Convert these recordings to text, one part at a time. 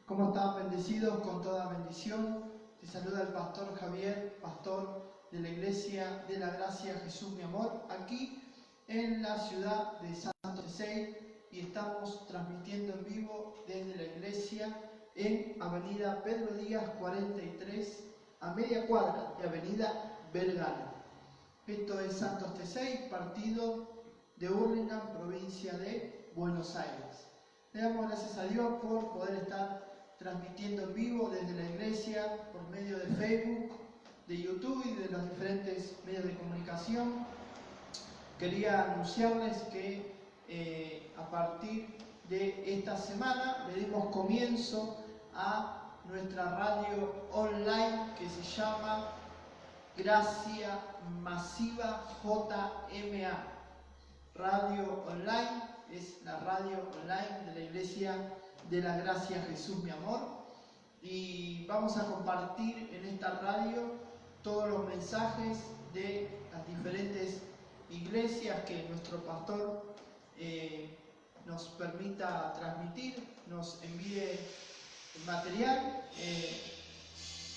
¿Cómo están? Bendecidos con toda bendición. Te saluda el pastor Javier, pastor de la Iglesia de la Gracia Jesús mi Amor, aquí en la ciudad de Santo Tesey, y estamos transmitiendo en vivo desde la iglesia en Avenida Pedro Díaz 43, a media cuadra de Avenida Belgrano. Esto es Santo Tesey, partido de Hurlingham, provincia de Buenos Aires. Le damos gracias a Dios por poder estar transmitiendo en vivo desde la iglesia por medio de Facebook, de YouTube y de los diferentes medios de comunicación. Quería anunciarles que a partir de esta semana le dimos comienzo a nuestra radio online que se llama Gracia Masiva JMA. Radio online es la radio online de la Iglesia de la Gracia Jesús mi Amor, y vamos a compartir en esta radio todos los mensajes de las diferentes iglesias que nuestro pastor nos permita transmitir, nos envíe el material,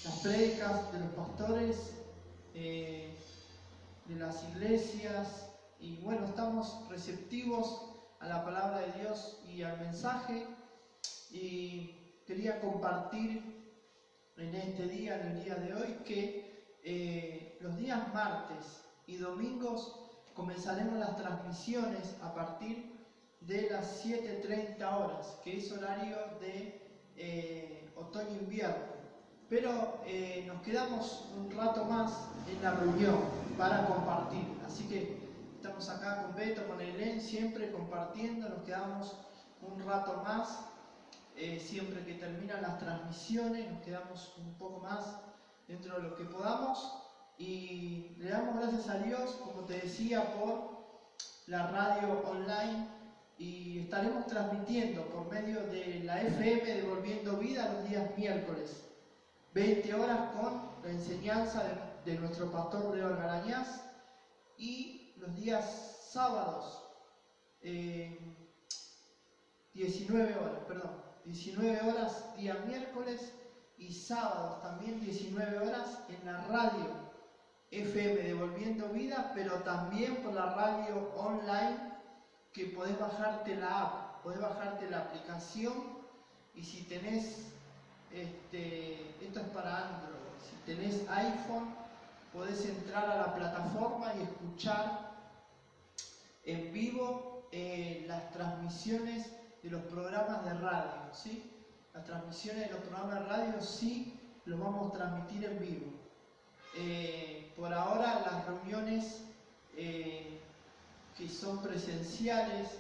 las prédicas de los pastores, de las iglesias. Y bueno, estamos receptivos a la palabra de Dios y al mensaje, y quería compartir en este día, en el día de hoy, que los días martes y domingos comenzaremos las transmisiones a partir de las 7:30 horas, que es horario de otoño-invierno. Pero nos quedamos un rato más en la reunión para compartir, así que estamos acá con Beto, con Eileen, siempre compartiendo. Nos quedamos un rato más, siempre que terminan las transmisiones, nos quedamos un poco más dentro de lo que podamos. Y le damos gracias a Dios, como te decía, por la radio online, y estaremos transmitiendo por medio de la FM Devolviendo Vida los días miércoles, 20 horas, con la enseñanza de nuestro pastor Leo Algarañaz, y los días sábados 19 horas día miércoles, y sábados también 19 horas en la radio FM Devolviendo Vida, pero también por la radio online, que podés bajarte la app, podés bajarte la aplicación, y si tenés, esto es para Android, si tenés iPhone, podés entrar a la plataforma y escuchar en vivo las transmisiones de los programas de radio, ¿sí? Las transmisiones de los programas de radio sí los vamos a transmitir en vivo. Por ahora las reuniones que son presenciales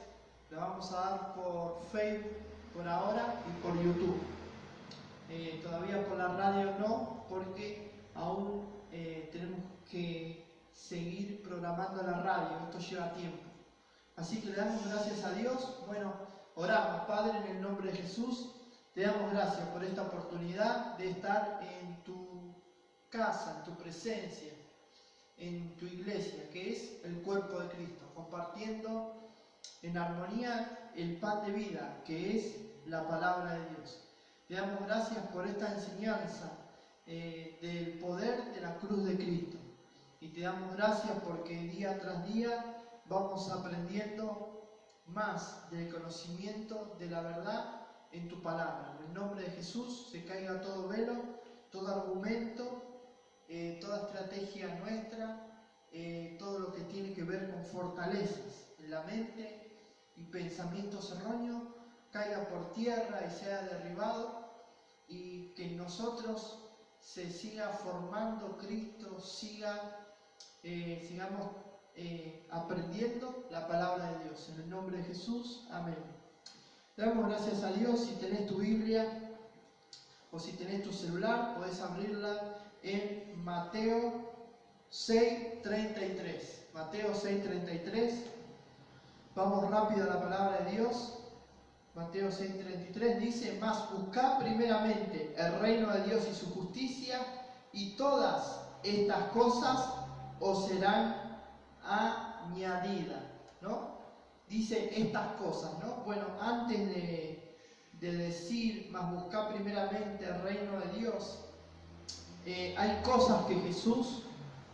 las vamos a dar por Facebook por ahora y por YouTube. Todavía por la radio no, porque aún tenemos que seguir programando la radio, esto lleva tiempo. Así que le damos gracias a Dios. Bueno, oramos. Padre, en el nombre de Jesús, te damos gracias por esta oportunidad de estar en tu casa, en tu presencia, en tu iglesia, que es el cuerpo de Cristo, compartiendo en armonía el pan de vida, que es la palabra de Dios. Te damos gracias por esta enseñanza del poder de la cruz de Cristo, y te damos gracias porque día tras día vamos aprendiendo más del conocimiento de la verdad en tu palabra. En el nombre de Jesús se caiga todo velo, todo argumento, toda estrategia nuestra, todo lo que tiene que ver con fortalezas en la mente y pensamientos erróneos, caiga por tierra y sea derribado, y que en nosotros se siga formando Cristo, sigamos aprendiendo la palabra de Dios. En el nombre de Jesús, amén. Le damos gracias a Dios. Si tenés tu Biblia o si tenés tu celular, podés abrirla en Mateo 6:33. Mateo 6:33. Vamos rápido a la palabra de Dios. Mateo 6:33 dice: mas buscad primeramente el reino de Dios y su justicia, y todas estas cosas os serán añadidas, ¿no? Dice estas cosas, ¿no? Bueno, antes de decir, mas buscar primeramente el reino de Dios, hay cosas que Jesús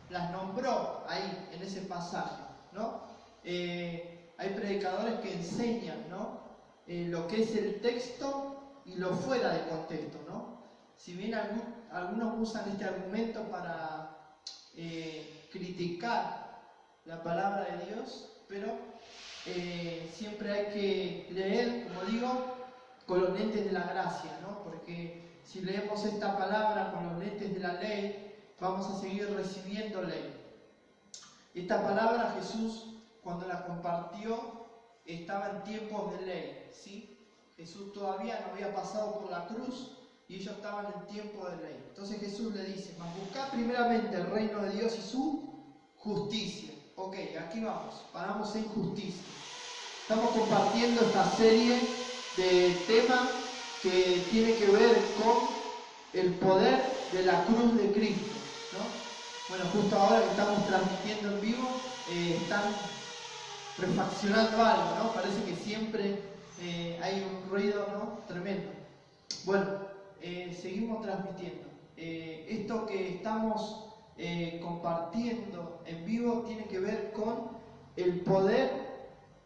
las nombró ahí, en ese pasaje, ¿no? Hay predicadores que enseñan, ¿no? Lo que es el texto y lo fuera de contexto, ¿no? Si bien algunos usan este argumento para criticar la palabra de Dios, pero siempre hay que leer, como digo, con los lentes de la gracia, ¿no? Porque si leemos esta palabra con los lentes de la ley, vamos a seguir recibiendo ley. Esta palabra Jesús, cuando la compartió, estaba en tiempos de ley, ¿sí? Jesús todavía no había pasado por la cruz y ellos estaban en tiempo de ley. Entonces Jesús le dice, mas buscad primeramente el reino de Dios y su justicia. Ok, aquí vamos, paramos en justicia. Estamos compartiendo esta serie de temas que tiene que ver con el poder de la cruz de Cristo, ¿no? Bueno, justo ahora que estamos transmitiendo en vivo, están refaccionando algo, ¿no? Parece que siempre hay un ruido, ¿no? Tremendo. Bueno, seguimos transmitiendo. Esto que estamos compartiendo en vivo tiene que ver con el poder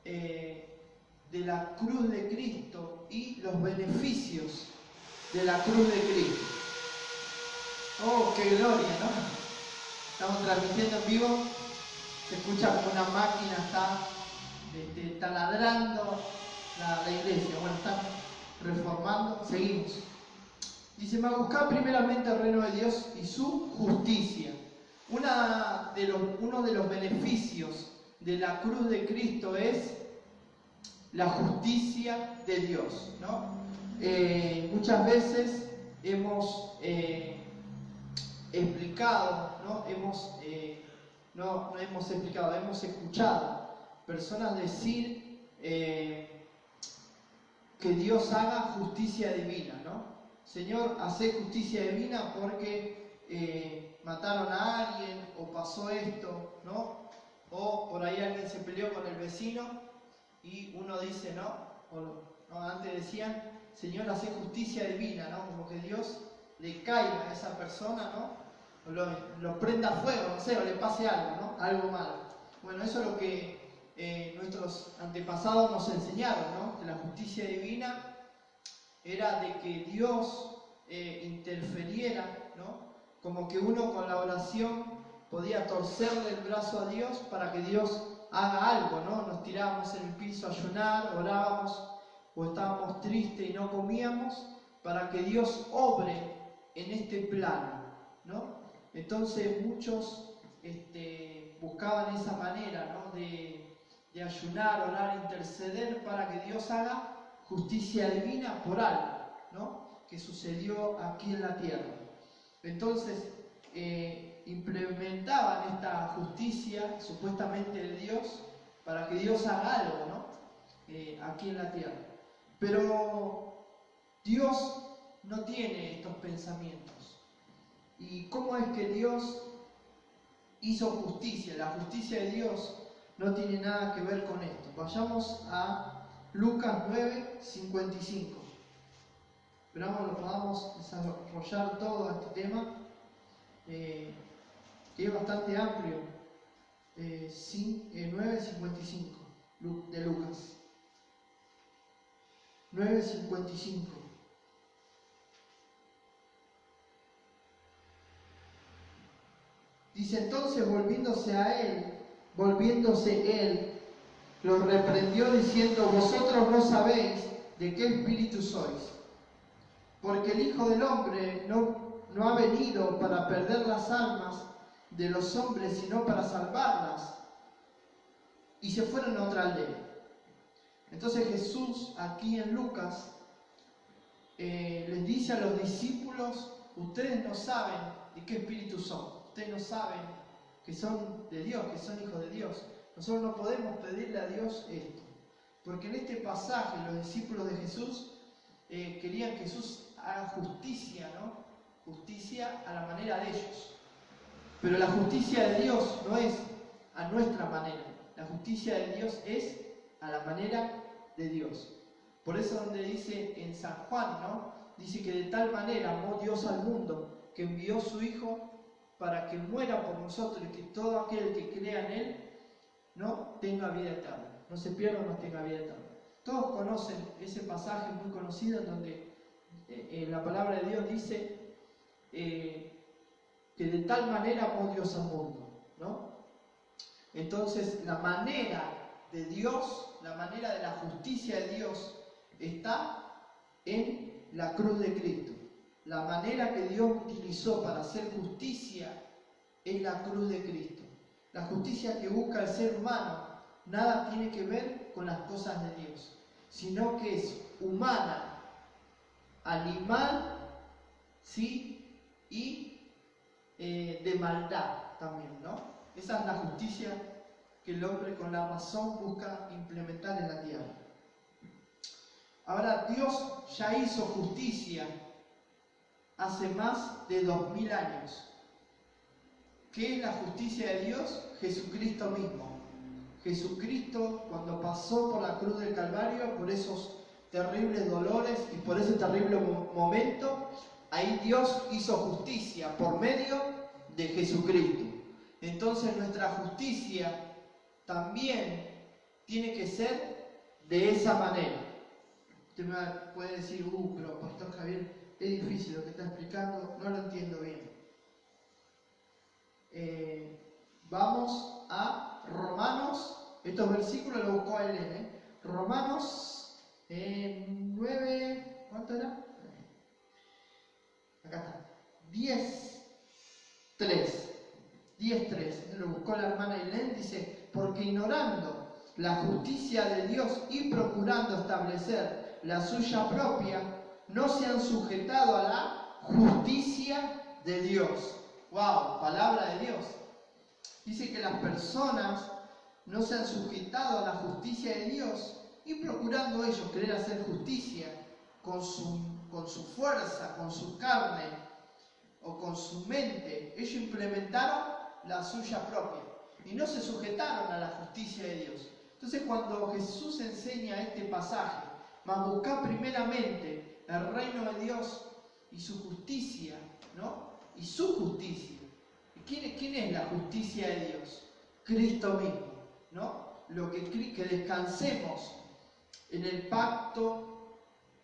de la cruz de Cristo y los beneficios de la cruz de Cristo. ¡Oh, qué gloria!, ¿no? Estamos transmitiendo en vivo, se escucha como una máquina está ladrando la iglesia. Bueno, están reformando, seguimos. Dice, mas buscad primeramente el reino de Dios y su justicia. Uno de los beneficios de la cruz de Cristo es la justicia de Dios, ¿no? Muchas veces hemos explicado, ¿no? Hemos escuchado personas decir que Dios haga justicia divina, ¿no? Señor, hacé justicia divina porque mataron a alguien o pasó esto, ¿no? O por ahí alguien se peleó con el vecino y uno dice, no, antes decían, Señor, hacé justicia divina, ¿no? Como que Dios le caiga a esa persona, ¿no? O lo prenda a fuego, no sé, o le pase algo, ¿no? Algo malo. Bueno, eso es lo que nuestros antepasados nos enseñaron, ¿no? Que la justicia divina era de que Dios interfiriera, ¿no? Como que uno con la oración podía torcerle el brazo a Dios para que Dios haga algo, ¿no? Nos tirábamos en el piso a ayunar, orábamos, o estábamos tristes y no comíamos, para que Dios obre en este plano, ¿no? Entonces muchos buscaban esa manera, ¿no? de ayunar, orar, interceder para que Dios haga justicia divina por algo, ¿no? Que sucedió aquí en la tierra. Entonces implementaban esta justicia supuestamente de Dios para que Dios haga algo, ¿no? Aquí en la tierra. Pero Dios no tiene estos pensamientos. ¿Y cómo es que Dios hizo justicia? La justicia de Dios no tiene nada que ver con esto. Vayamos a Lucas 9, 55. Esperamos lo podamos desarrollar todo este tema, que es bastante amplio. 9:55 de Lucas. 9:55. Dice, entonces volviéndose él, los reprendió diciendo, vosotros no sabéis de qué espíritu sois, porque el Hijo del Hombre no ha venido para perder las almas de los hombres, sino para salvarlas. Y se fueron a otra aldea. Entonces Jesús, aquí en Lucas, les dice a los discípulos, ustedes no saben de qué espíritu son. Ustedes no saben que son de Dios, que son hijos de Dios. Nosotros no podemos pedirle a Dios esto. Porque en este pasaje los discípulos de Jesús querían que Jesús haga justicia, ¿no? Justicia a la manera de ellos. Pero la justicia de Dios no es a nuestra manera. La justicia de Dios es a la manera de Dios. Por eso donde dice en San Juan, ¿no? Dice que de tal manera amó Dios al mundo, que envió su Hijo para que muera por nosotros y que todo aquel que crea en Él, ¿no?, tenga vida eterna. No se pierda, no tenga vida eterna. Todos conocen ese pasaje muy conocido en donde la palabra de Dios dice que de tal manera amó Dios al mundo, ¿no? Entonces, la manera de Dios, la manera de la justicia de Dios está en la cruz de Cristo. La manera que Dios utilizó para hacer justicia es la cruz de Cristo. La justicia que busca el ser humano nada tiene que ver con las cosas de Dios, sino que es humana, animal, ¿sí?, y de maldad también, ¿no? Esa es la justicia que el hombre con la razón busca implementar en la tierra. Ahora, Dios ya hizo justicia hace más de 2000 años. ¿Qué es la justicia de Dios? Jesucristo mismo. Jesucristo, cuando pasó por la cruz del Calvario, por esos terribles dolores y por ese terrible momento, ahí Dios hizo justicia por medio de Jesucristo. Entonces nuestra justicia también tiene que ser de esa manera. Usted me puede decir, pero Pastor Javier, es difícil lo que está explicando, no lo entiendo bien. Vamos a Romanos, estos versículos los buscó Elena, Romanos 9, ¿cuánto era? Acá está, 10:3, lo buscó la hermana Elena, dice, porque ignorando la justicia de Dios y procurando establecer la suya propia, no se han sujetado a la justicia de Dios. ¡Wow! Palabra de Dios. Dice que las personas no se han sujetado a la justicia de Dios y procurando ellos querer hacer justicia con su fuerza, con su carne o con su mente, ellos implementaron la suya propia y no se sujetaron a la justicia de Dios. Entonces, cuando Jesús enseña este pasaje, mas buscad primeramente el reino de Dios y su justicia, ¿no? Y su justicia. ¿Quién es la justicia de Dios? Cristo mismo, ¿no? Que descansemos en el pacto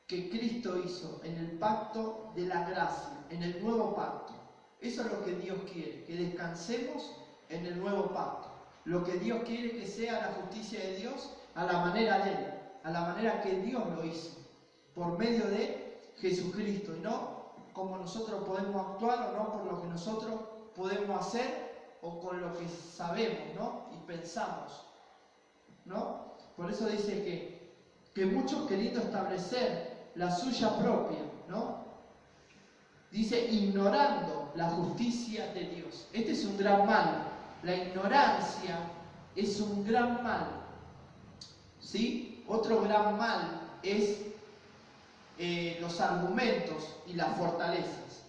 que Cristo hizo, en el pacto de la gracia, en el nuevo pacto. Eso es lo que Dios quiere, que descansemos en el nuevo pacto. Lo que Dios quiere que sea la justicia de Dios a la manera de Él, a la manera que Dios lo hizo, por medio de Jesucristo, y no como nosotros podemos actuar o no por lo que nosotros podemos hacer o con lo que sabemos, ¿no? Y pensamos, ¿no? Por eso dice que muchos queriendo establecer la suya propia, ¿no? Dice ignorando la justicia de Dios. Este es un gran mal. La ignorancia es un gran mal, ¿sí? Otro gran mal es los argumentos y las fortalezas.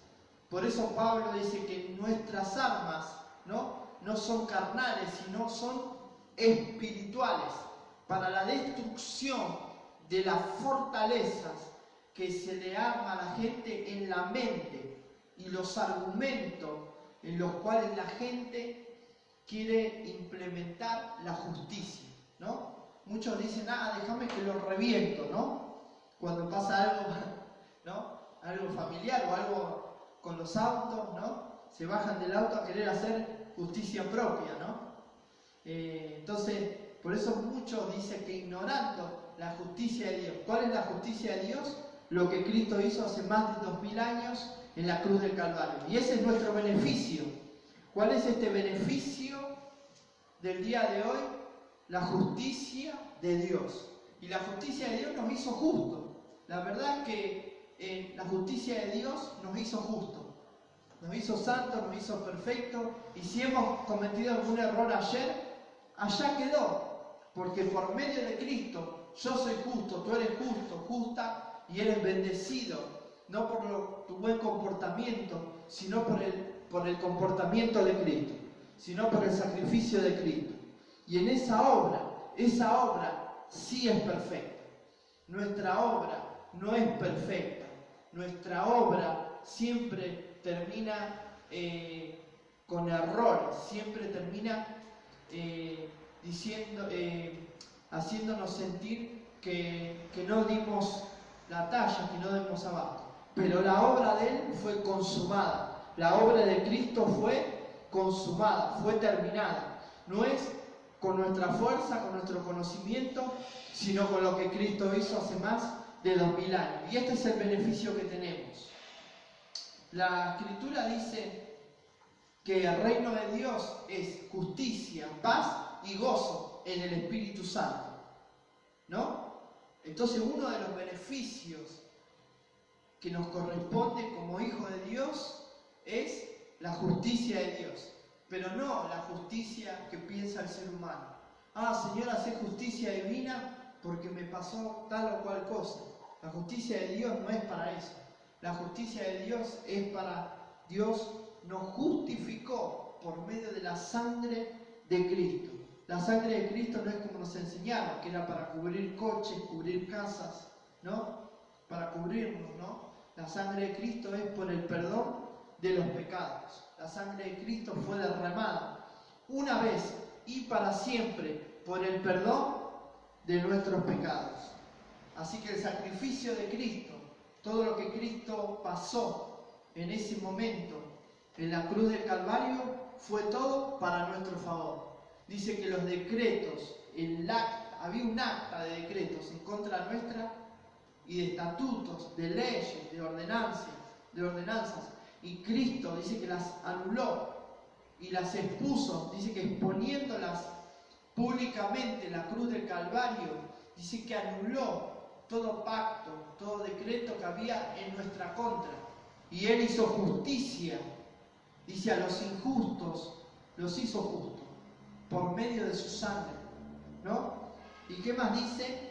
Por eso Pablo dice que nuestras armas no son carnales, sino son espirituales, para la destrucción de las fortalezas que se le arma a la gente en la mente y los argumentos en los cuales la gente quiere implementar la justicia, ¿no? Muchos dicen, déjame que lo reviento, ¿no? Cuando pasa algo, ¿no? Algo familiar o algo con los autos, ¿no? Se bajan del auto a querer hacer justicia propia, ¿no? Entonces, por eso muchos dicen que ignorando la justicia de Dios. ¿Cuál es la justicia de Dios? Lo que Cristo hizo hace más de 2000 años en la cruz del Calvario. Y ese es nuestro beneficio. ¿Cuál es este beneficio del día de hoy? La justicia de Dios. Y la justicia de Dios nos hizo justos. La verdad es que la justicia de Dios nos hizo justos. Nos hizo santos, nos hizo perfectos. Y si hemos cometido algún error ayer, allá quedó. Porque por medio de Cristo, yo soy justo, tú eres justo, justa, y eres bendecido. No por tu buen comportamiento, sino por el comportamiento de Cristo. Sino por el sacrificio de Cristo. Y en esa obra sí es perfecta. Nuestra obra no es perfecta. Nuestra obra siempre termina con errores, siempre termina haciéndonos sentir que no dimos la talla, que no dimos abasto. Pero la obra de Él fue consumada. La obra de Cristo fue consumada, fue terminada. No es con nuestra fuerza, con nuestro conocimiento, sino con lo que Cristo hizo hace más de 2000 años. Y este es el beneficio que tenemos. La Escritura dice que el reino de Dios es justicia, paz y gozo en el Espíritu Santo, ¿no? Entonces uno de los beneficios que nos corresponde como hijos de Dios es la justicia de Dios, pero no la justicia que piensa el ser humano. Señor, hace justicia divina porque me pasó tal o cual cosa. La justicia de Dios no es para eso. La justicia de Dios es para Dios nos justificó por medio de la sangre de Cristo. La sangre de Cristo no es como nos enseñaron, que era para cubrir coches, cubrir casas, ¿no? Para cubrirnos, ¿no? La sangre de Cristo es por el perdón de los pecados. La sangre de Cristo fue derramada una vez y para siempre por el perdón de nuestros pecados. Así que el sacrificio de Cristo, todo lo que Cristo pasó en ese momento en la cruz del Calvario, fue todo para nuestro favor. Dice que los decretos, había un acta de decretos en contra nuestra y de estatutos, de leyes, de ordenanzas, y Cristo dice que las anuló y las expuso, dice que exponiéndolas públicamente en la cruz del Calvario, dice que anuló todo pacto, todo decreto que había en nuestra contra, y Él hizo justicia, dice a los injustos, los hizo justos, por medio de su sangre, ¿no? ¿Y qué más dice?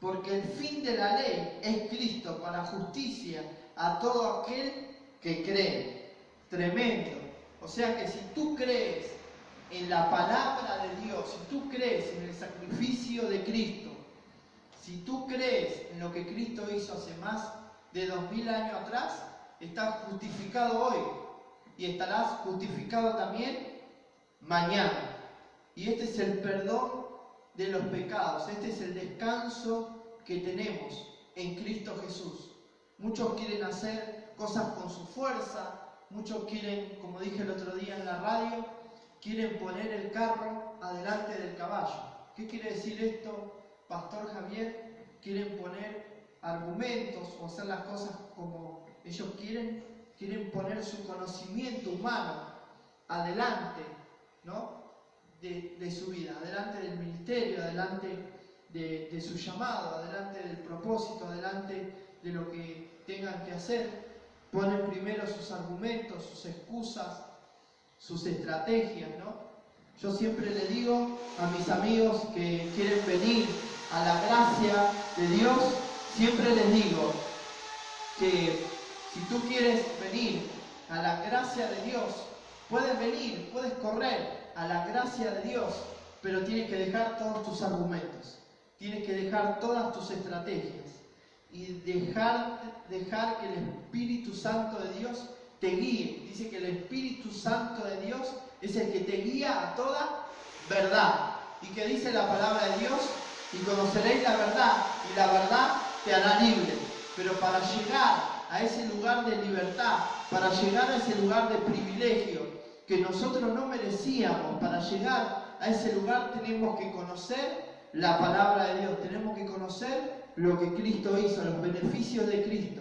Porque el fin de la ley es Cristo para justicia a todo aquel que cree. Tremendo. O sea que si tú crees en la palabra de Dios, si tú crees en el sacrificio de Cristo, si tú crees en lo que Cristo hizo hace más de 2000 años atrás, estás justificado hoy y estarás justificado también mañana. Y este es el perdón de los pecados, este es el descanso que tenemos en Cristo Jesús. Muchos quieren hacer cosas con su fuerza, muchos quieren, como dije el otro día en la radio, quieren poner el carro adelante del caballo. ¿Qué quiere decir esto, Pastor Javier? Quieren poner argumentos o hacer las cosas como ellos quieren poner su conocimiento humano adelante, ¿no? de su vida, adelante del ministerio, adelante de su llamado, adelante del propósito, adelante de lo que tengan que hacer. Ponen primero sus argumentos, sus excusas, sus estrategias, ¿no? Yo siempre le digo a mis amigos que quieren venir a la gracia de Dios, siempre les digo que si tú quieres venir a la gracia de Dios, puedes venir, puedes correr a la gracia de Dios, pero tienes que dejar todos tus argumentos, tienes que dejar todas tus estrategias y dejar que el Espíritu Santo de Dios te guíe. Dice que el Espíritu Santo de Dios es el que te guía a toda verdad. Y que dice la palabra de Dios, y conoceréis la verdad, y la verdad te hará libre. Pero para llegar a ese lugar de libertad, para llegar a ese lugar de privilegio que nosotros no merecíamos, para llegar a ese lugar tenemos que conocer la palabra de Dios, tenemos que conocer lo que Cristo hizo, los beneficios de Cristo.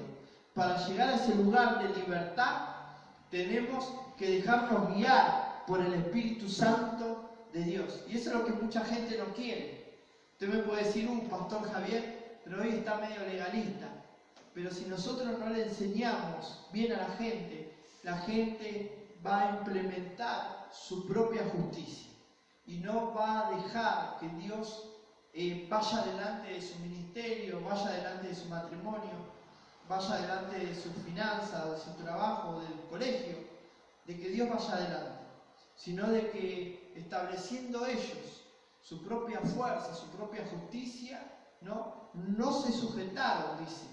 Para llegar a ese lugar de libertad tenemos que dejarnos guiar por el Espíritu Santo de Dios. Y eso es lo que mucha gente no quiere. Usted me puede decir, Pastor Javier, pero hoy está medio legalista. Pero si nosotros no le enseñamos bien a la gente va a implementar su propia justicia y no va a dejar que Dios vaya delante de su ministerio, vaya delante de su matrimonio, vaya delante de sus finanzas, de su trabajo, del colegio, de que Dios vaya adelante, sino de que estableciendo ellos su propia fuerza, su propia justicia, ¿no? no se sujetaron, dice,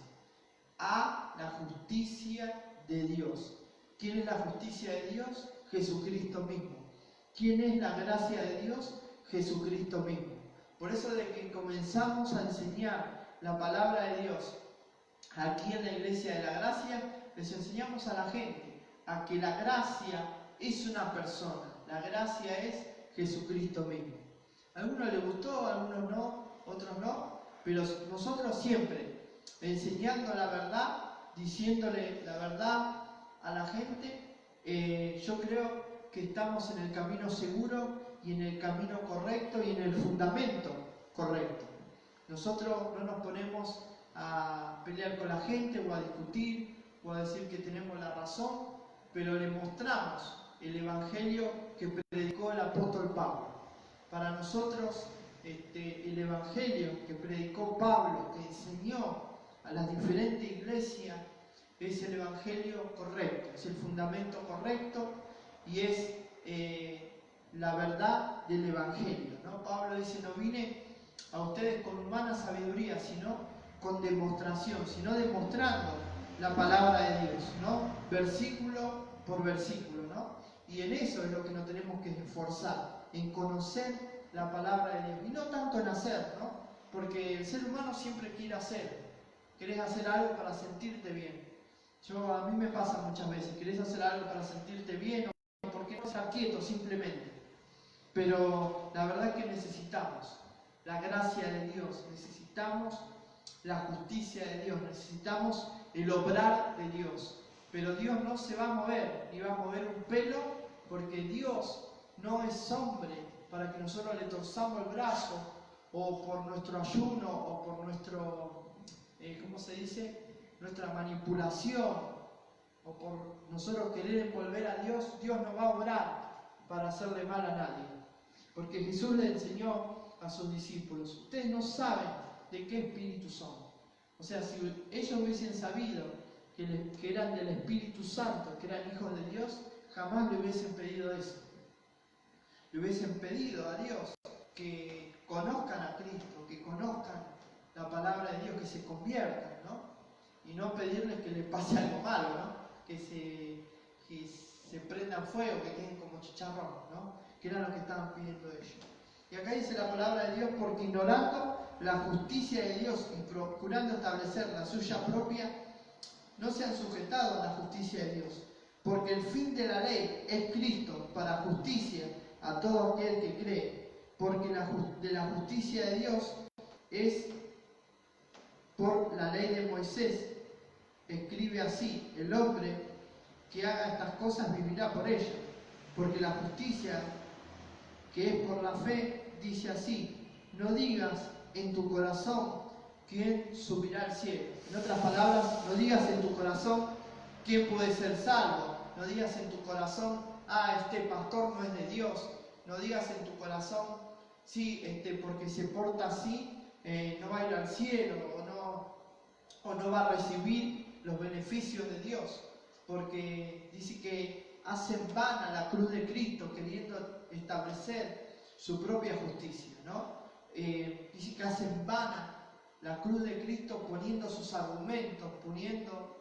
a la justicia de Dios. ¿Quién es la justicia de Dios? Jesucristo mismo. ¿Quién es la gracia de Dios? Jesucristo mismo. Por eso de que comenzamos a enseñar la palabra de Dios aquí en la Iglesia de la Gracia, les enseñamos a la gente a que la gracia es una persona, la gracia es Jesucristo mismo. A algunos les gustó, a algunos no, otros no, pero nosotros siempre enseñando la verdad, diciéndole la verdad a la gente, yo creo que estamos en el camino seguro y en el camino correcto y en el fundamento correcto. Nosotros no nos ponemos a pelear con la gente o a discutir o a decir que tenemos la razón, pero le mostramos el Evangelio que predicó el apóstol Pablo. Para nosotros, el Evangelio que predicó Pablo, que enseñó a las diferentes iglesias, es el Evangelio correcto, es el fundamento correcto y es la verdad del Evangelio, ¿no? Pablo dice, no vine a ustedes con humana sabiduría, sino con demostración, sino demostrando la palabra de Dios, ¿no? Versículo por versículo, ¿no? Y en eso es lo que nos tenemos que esforzar, en conocer la palabra de Dios, y no tanto en hacer, ¿no? Porque el ser humano siempre quiere hacer. Querés hacer algo para sentirte bien. A mí me pasa muchas veces, querés hacer algo para sentirte bien, o por qué no estar quieto simplemente. Pero la verdad es que necesitamos la gracia de Dios, necesitamos la justicia de Dios, necesitamos el obrar de Dios. Pero Dios no se va a mover, ni va a mover un pelo, porque Dios no es hombre para que nosotros le torzamos el brazo, o por nuestro ayuno, o por nuestro, ¿cómo se dice? Nuestra manipulación, o por nosotros querer envolver a Dios. Dios no va a obrar para hacerle mal a nadie. Porque Jesús le enseñó a sus discípulos, ustedes no saben de qué espíritu son. O sea, si ellos hubiesen sabido que eran del Espíritu Santo, que eran hijos de Dios, jamás le hubiesen pedido eso. Le hubiesen pedido a Dios que conozcan a Cristo, que conozcan la palabra de Dios, que se conviertan, ¿no? Y no pedirles que les pase algo malo, ¿no? Que se prendan fuego, que queden como chicharrón, ¿no? Que era lo que estaban pidiendo ellos. Y acá dice la palabra de Dios, porque ignorando la justicia de Dios y procurando establecer la suya propia, no se han sujetado a la justicia de Dios. Porque el fin de la ley es Cristo para justicia a todo aquel que cree. Porque de la justicia de Dios es por la ley de Moisés. Escribe así, el hombre que haga estas cosas vivirá por ellas. Porque la justicia que es por la fe, dice así, no digas en tu corazón quién subirá al cielo. En otras palabras, no digas en tu corazón quién puede ser salvo. No digas en tu corazón, este pastor no es de Dios. No digas en tu corazón, sí, porque se porta así, no va a ir al cielo o no va a recibir los beneficios de Dios. Porque dice que hacen vana la cruz de Cristo, queriendo establecer su propia justicia, ¿no? Dice que hacen vana la cruz de Cristo poniendo sus argumentos, poniendo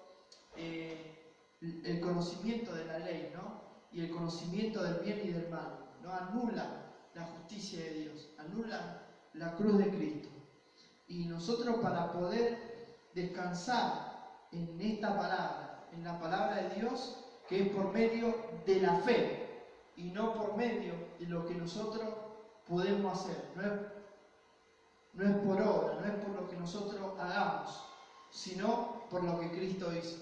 el conocimiento de la ley, ¿no? Y el conocimiento del bien y del mal, ¿no? Anulan la justicia de Dios, anulan la cruz de Cristo. Y nosotros, para poder descansar en esta palabra, en la palabra de Dios, que es por medio de la fe y no por medio de lo que nosotros podemos hacer. No es por obra, no es por lo que nosotros hagamos, sino por lo que Cristo hizo.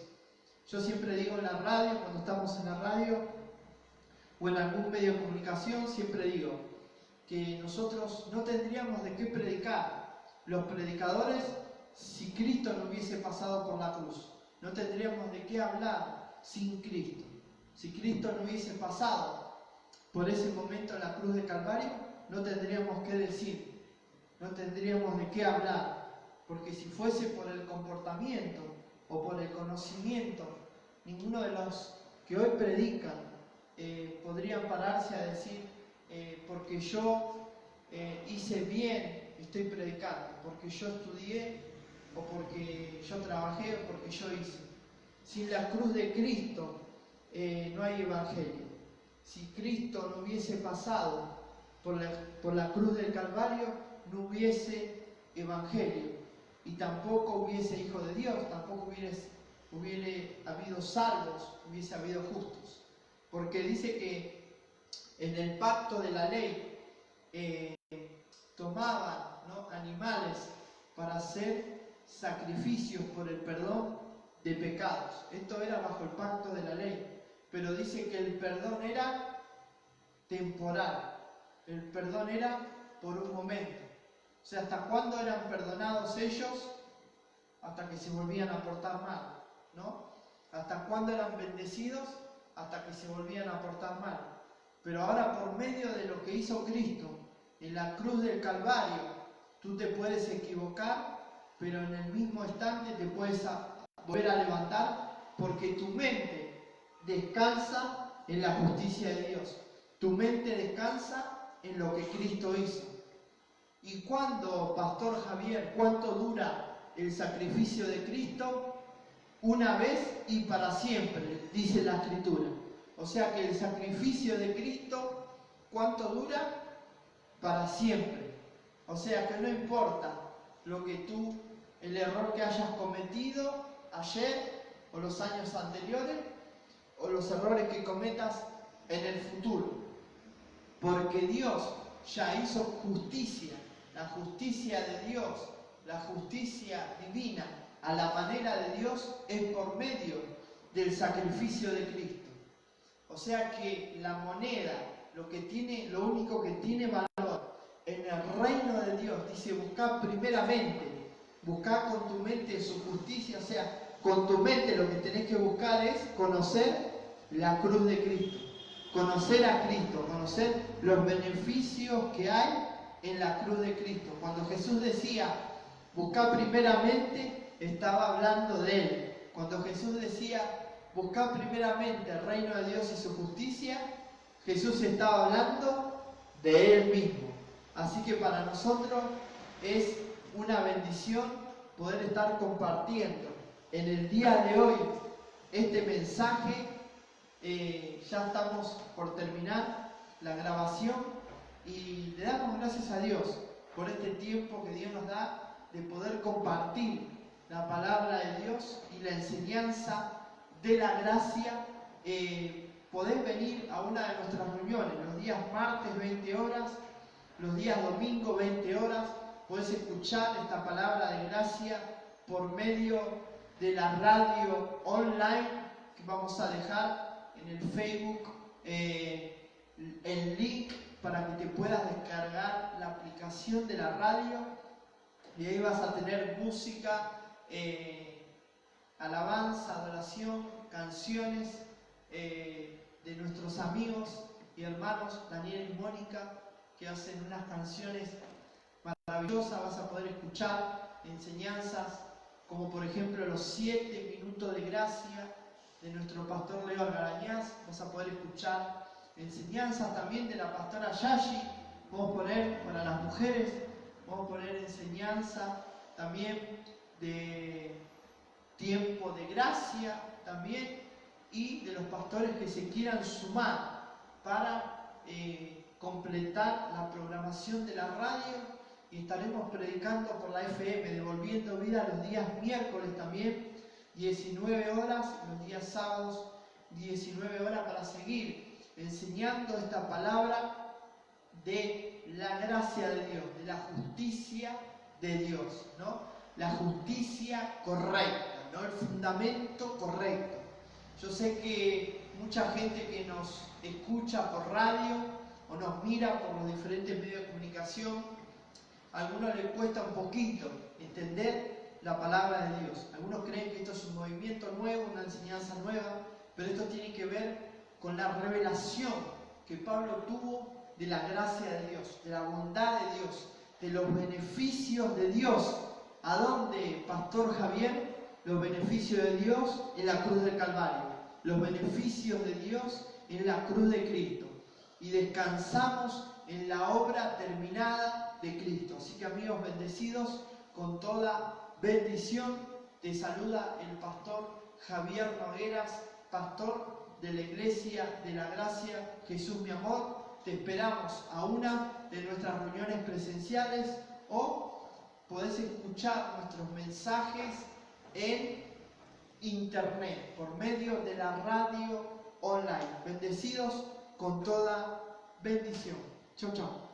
Yo siempre digo en la radio, cuando estamos en la radio o en algún medio de comunicación, siempre digo que nosotros no tendríamos de qué predicar los predicadores si Cristo no hubiese pasado por la cruz. No tendríamos de qué hablar sin Cristo. Si Cristo no hubiese pasado por ese momento en la cruz de Calvario, no tendríamos qué decir, no tendríamos de qué hablar, porque si fuese por el comportamiento o por el conocimiento, ninguno de los que hoy predican podrían pararse a decir, porque yo hice bien, estoy predicando, porque yo estudié, o porque yo trabajé, o porque yo hice. Sin la cruz de Cristo no hay evangelio. Si Cristo no hubiese pasado por la cruz del Calvario, no hubiese evangelio. Y tampoco hubiese hijo de Dios, tampoco hubiera habido salvos, hubiese habido justos. Porque dice que en el pacto de la ley tomaban, ¿no?, animales para hacer sacrificios por el perdón de pecados. Esto era bajo el pacto de la ley. Pero dice que el perdón era temporal. El perdón era por un momento. O sea, ¿hasta cuándo eran perdonados ellos? Hasta que se volvían a portar mal, ¿no? ¿Hasta cuándo eran bendecidos? Hasta que se volvían a portar mal. Pero ahora, por medio de lo que hizo Cristo en la cruz del Calvario, tú te puedes equivocar, pero en el mismo instante te puedes volver a levantar, porque tu mente descansa en la justicia de Dios. Tu mente descansa en lo que Cristo hizo. ¿Y cuándo, Pastor Javier, cuánto dura el sacrificio de Cristo? Una vez y para siempre, dice la Escritura. O sea que el sacrificio de Cristo, ¿cuánto dura? Para siempre. O sea que no importa lo que el error que hayas cometido ayer o los años anteriores, o los errores que cometas en el futuro. Porque Dios ya hizo justicia, la justicia de Dios, la justicia divina, a la manera de Dios, es por medio del sacrificio de Cristo. O sea que la moneda, lo único que tiene valor en el reino de Dios, dice, buscá primeramente, buscá con tu mente su justicia. O sea, con tu mente lo que tenés que buscar es conocer la cruz de Cristo, conocer a Cristo, conocer los beneficios que hay en la cruz de Cristo. Cuando Jesús decía, buscá primeramente, estaba hablando de Él. Cuando Jesús decía, buscá primeramente el reino de Dios y su justicia, Jesús estaba hablando de Él mismo. Así que para nosotros es una bendición poder estar compartiendo en el día de hoy este mensaje. Ya estamos por terminar la grabación y le damos gracias a Dios por este tiempo que Dios nos da de poder compartir la palabra de Dios y la enseñanza de la gracia. Podés venir a una de nuestras reuniones los días martes 20 horas, los días domingo 20 horas. Podés escuchar esta palabra de gracia por medio de la radio online que vamos a dejar en el Facebook, el link para que te puedas descargar la aplicación de la radio, y ahí vas a tener música, alabanza, adoración, canciones de nuestros amigos y hermanos Daniel y Mónica, que hacen unas canciones maravillosas. Vas a poder escuchar enseñanzas como por ejemplo los 7 minutos de gracia de nuestro pastor Leo Algarañaz. Vas a poder escuchar enseñanzas también de la pastora Yashi. Vamos a poner para las mujeres, vamos a poner enseñanza también de tiempo de gracia también, y de los pastores que se quieran sumar para completar la programación de la radio. Y estaremos predicando por la FM, devolviendo vida los días miércoles también, 19 horas, los días sábados, 19 horas, para seguir enseñando esta palabra de la gracia de Dios, de la justicia de Dios, ¿no? La justicia correcta, ¿no? El fundamento correcto. Yo sé que mucha gente que nos escucha por radio o nos mira por los diferentes medios de comunicación, a algunos les cuesta un poquito entender la palabra de Dios. Algunos creen que esto es un movimiento nuevo, una enseñanza nueva, pero esto tiene que ver con la revelación que Pablo tuvo de la gracia de Dios, de la bondad de Dios, de los beneficios de Dios. ¿A dónde, Pastor Javier? Los beneficios de Dios en la cruz del Calvario, los beneficios de Dios en la cruz de Cristo. Y descansamos en la obra terminada de Cristo. Así que amigos, bendecidos con toda bendición, te saluda el pastor Javier Nogueras, pastor de la Iglesia de la Gracia Jesús mi Amor. Te esperamos a una de nuestras reuniones presenciales o podés escuchar nuestros mensajes en internet por medio de la radio online. Bendecidos con toda bendición. Chau, chau.